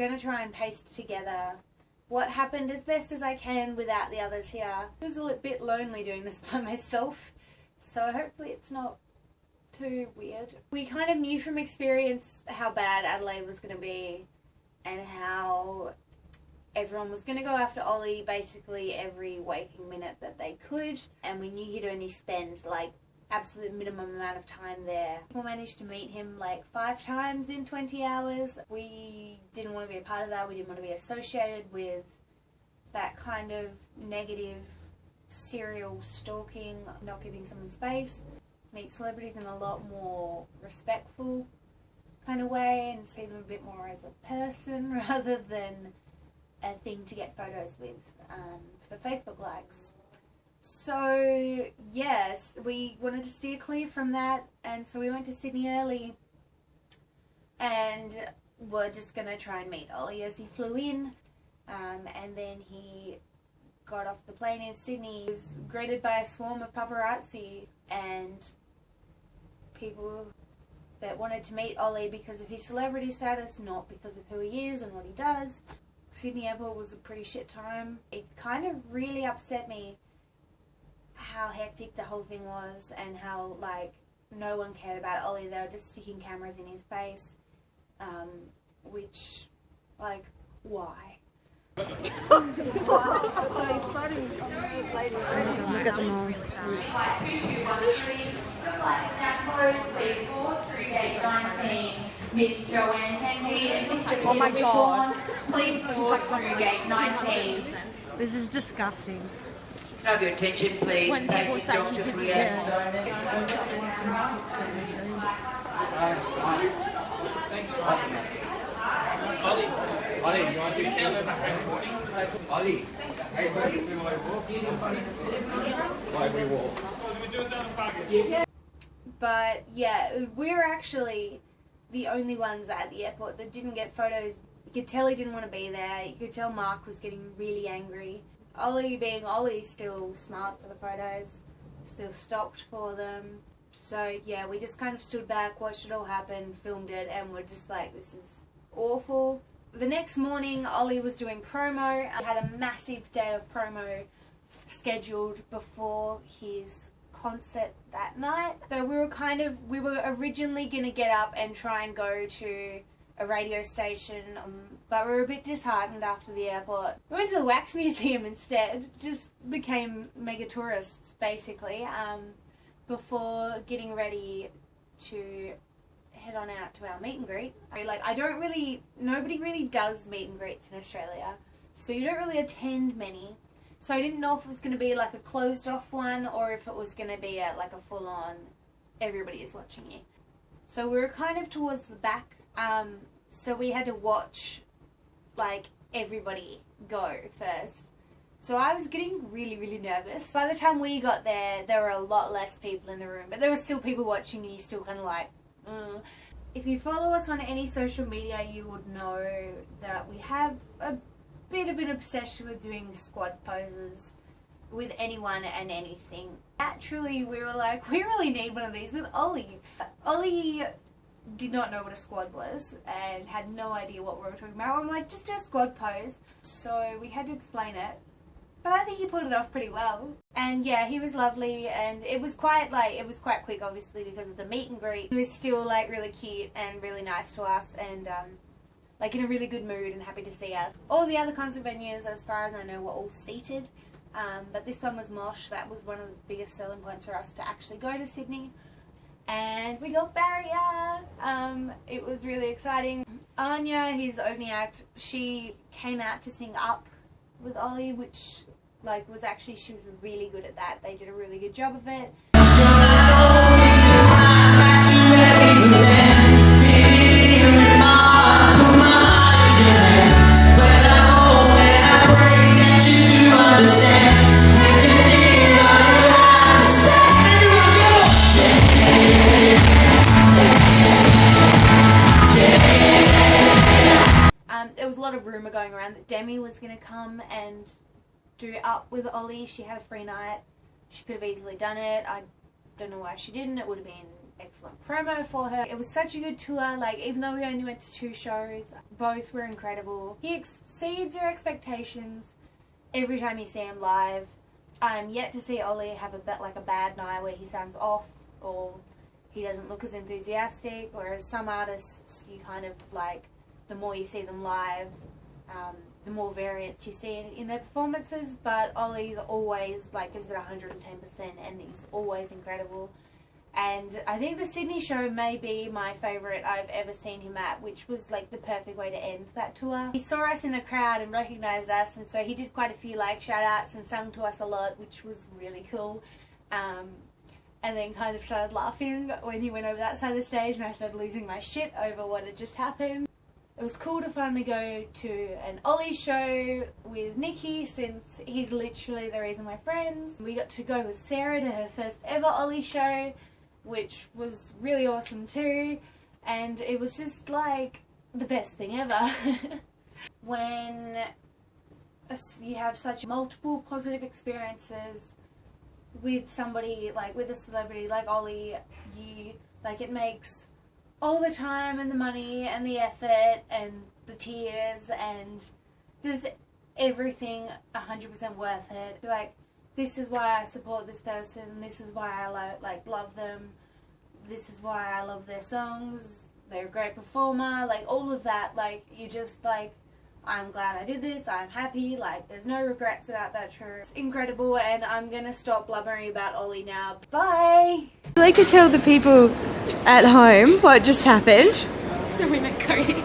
going to try and paste together what happened as best as I can without the others here. It was a little bit lonely doing this by myself, so hopefully it's not too weird. We kind of knew from experience how bad Adelaide was going to be and how everyone was going to go after Olly basically every waking minute that they could, and we knew he'd only spend like absolute minimum amount of time there. We managed to meet him like 5 times in 20 hours. We didn't want to be a part of that. We didn't want to be associated with that kind of negative serial stalking, not giving someone space. Meet celebrities in a lot more respectful kind of way and see them a bit more as a person rather than a thing to get photos with for Facebook likes. So yes, we wanted to steer clear from that, and so we went to Sydney early and we're just going to try and meet Olly as he flew in, and then he got off the plane in Sydney. He was greeted by a swarm of paparazzi and people that wanted to meet Olly because of his celebrity status, not because of who he is and what he does. Sydney Airport was a pretty shit time. It kind of really upset me how hectic the whole thing was and how like no one cared about Olly. They were just sticking cameras in his face, which, like, why? So he's fighting this lady. Look at them all. Flight 2213, the flight is now closed. Please board through gate 19. Miss Joanne Henry and Mr. Oh my God. Please board through gate 19. This is disgusting. Can I have your attention, please? When people say he disappeared. Thanks, Olly. Olly, you want to see Olly? Hey, buddy, we walk. But yeah, we're actually the only ones at the airport that didn't get photos. You could tell he didn't want to be there. You could tell Mark was getting really angry. Olly, being Olly, still smiled for the photos, still stopped for them. So yeah, we just kind of stood back, watched it all happen, filmed it, and we're just like, this is awful. The next morning, Olly was doing promo. I had a massive day of promo scheduled before his concert that night. So we were originally going to get up and try and go to a radio station, but we were a bit disheartened after the airport. We went to the Wax Museum instead, just became mega tourists basically, before getting ready to head on out to our meet and greet. Nobody really does meet and greets in Australia, so you don't really attend many. So I didn't know if it was going to be like a closed off one or if it was going to be like a full on, everybody is watching you. So we were kind of towards the back, so we had to watch like everybody go first. So I was getting really, really nervous. By the time we got there, there were a lot less people in the room, but there were still people watching and you still kind of like, If you follow us on any social media, you would know that we have a bit of an obsession with doing squad poses with anyone and anything. Naturally, we were like, we really need one of these with Olly. Olly did not know what a squad was and had no idea what we were talking about. I'm like, just do a squad pose. So we had to explain it. But I think he pulled it off pretty well. And yeah, he was lovely, and it was quite quick obviously because of the meet and greet. He was still like really cute and really nice to us, and like in a really good mood and happy to see us. All the other concert venues, as far as I know, were all seated. But this one was mosh. That was one of the biggest selling points for us to actually go to Sydney. And we got Barrier. It was really exciting. Anya, his opening act, she came out to sing Up with Olly, which she was really good at that. They did a really good job of it. There was a lot of rumour going around that Demi was going to come and do Up with Olly. She had a free night. She could have easily done it. I don't know why she didn't. It would have been excellent promo for her. It was such a good tour, like even though we only went to 2 shows, both were incredible. He exceeds your expectations every time you see him live. I'm yet to see Olly have a bad night where he sounds off or he doesn't look as enthusiastic, whereas some artists you kind of like, the more you see them live, the more variance you see in their performances, but Olly's always like gives it 110% and he's always incredible. And I think the Sydney show may be my favourite I've ever seen him at, which was like the perfect way to end that tour. He saw us in the crowd and recognised us, and so he did quite a few like shout outs and sang to us a lot, which was really cool. And then kind of started laughing when he went over that side of the stage, and I started losing my shit over what had just happened. It was cool to finally go to an Olly show with Nikki, since he's literally the reason we're friends. We got to go with Sarah to her first ever Olly show, which was really awesome too, and it was just like the best thing ever. When you have such multiple positive experiences with somebody, like with a celebrity like Olly, it makes all the time and the money and the effort and the tears and just everything 100% worth it. Like, this is why I support this person, this is why I love them, this is why I love their songs, they're a great performer, like all of that, like you just like, I'm glad I did this, I'm happy, like there's no regrets about that tour. It's incredible, and I'm gonna stop blubbering about Olly now. Bye! I'd like to tell the people at home what just happened. So we met Cody.